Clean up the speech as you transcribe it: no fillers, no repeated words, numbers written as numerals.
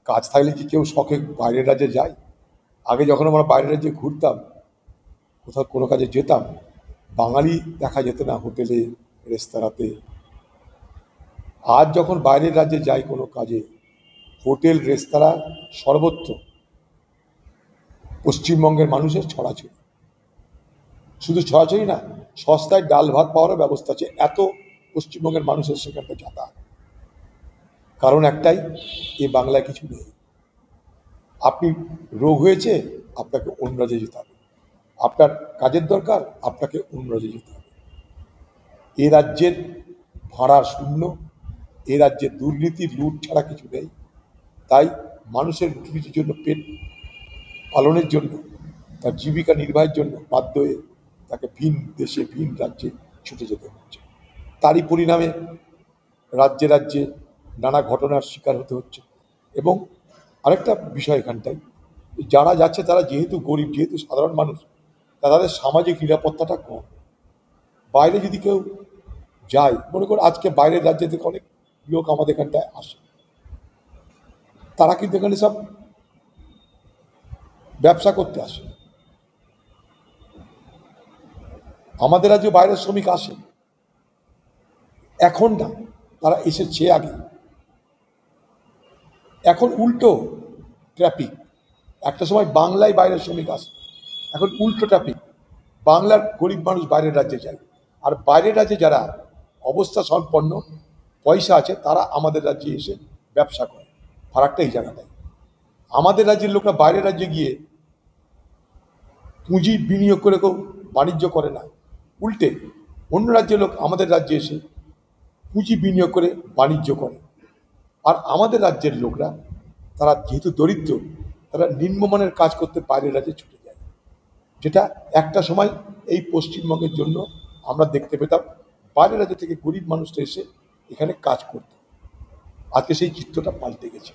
কাজ থাকলে কি কেউ শখে বাইরের রাজ্যে যায়? আগে যখন আমরা বাইরের রাজ্যে ঘুরতাম, কোথাও কোনো কাজে যেতাম, বাঙালি দেখা যেত না হোটেলে, রেস্তোরাঁতে। আজ যখন বাইরের রাজ্যে যাই কোনো কাজে, হোটেল, রেস্তোরাঁ সর্বত্র পশ্চিমবঙ্গের মানুষের ছড়াছড়ি। শুধু ছড়াছড়ি না, সস্তায় ডাল ভাত পাওয়ারও ব্যবস্থা আছে, এত পশ্চিমবঙ্গের মানুষের সেখানটা যাতায়াত। কারণ একটাই, এ বাংলায় কিছু নেই। আপনি রোগ হয়েছে, আপনাকে অন্য রাজ্যে যেতে হবে। আপনার কাজের দরকার, আপনাকে অন্য রাজ্যে যেতে হবে। এ রাজ্যের ভাড়া শূন্য, এ রাজ্যে দুর্নীতি, লুট ছাড়া কিছু নেই। তাই মানুষের রুটির জন্য, পেট পালনের জন্য, তার জীবিকা নির্বাহের জন্য বাধ্য হয়ে তাকে ভিন দেশে, ভিন রাজ্যে ছুটে যেতে হচ্ছে। তারই পরিণামে রাজ্যে রাজ্যে নানা ঘটনার শিকার হতে হচ্ছে। এবং আরেকটা বিষয় এখানটায়, যারা যাচ্ছে তারা যেহেতু গরিব, যেহেতু সাধারণ মানুষ, তাদের সামাজিক নিরাপত্তাটা কম। বাইরে যদি কেউ যায়, মনে করো আজকে বাইরের রাজ্য থেকে অনেক লোক আমাদের এখানটায় আসে, তারা কিন্তু এখানে সব ব্যবসা করতে আসে। আমাদের রাজ্যে বাইরের শ্রমিক আসে, এখন না, তারা এসেছে আগে। এখন উল্টো ট্রাফিক। একটা সময় বাংলায় বাইরের শ্রমিক আসে, এখন উল্টো ট্রাফিক। বাংলার গরিব মানুষ বাইরের রাজ্যে যায়, আর বাইরের রাজ্যে যারা অবস্থা সম্পন্ন, পয়সা আছে, তারা আমাদের রাজ্যে এসে ব্যবসা করে। ফারাকটা এই জায়গাটায়। আমাদের রাজ্যের লোকরা বাইরের রাজ্যে গিয়ে পুঁজি বিনিয়োগ করে কেউ বাণিজ্য করে না, উল্টে অন্য রাজ্যের লোক আমাদের রাজ্যে এসে পুঁজি বিনিয়োগ করে বাণিজ্য করে। আর আমাদের রাজ্যের লোকরা, তারা যেহেতু দরিদ্র, তারা নিম্নমানের কাজ করতে বাইরের রাজ্যে ছুটে যায়। যেটা একটা সময় এই পশ্চিমবঙ্গের জন্য আমরা দেখতে পেতাম, বাইরের রাজ্য থেকে গরিব মানুষরা এসে এখানে কাজ করত। আজকে সেই চিত্রটা পাল্টে গেছে।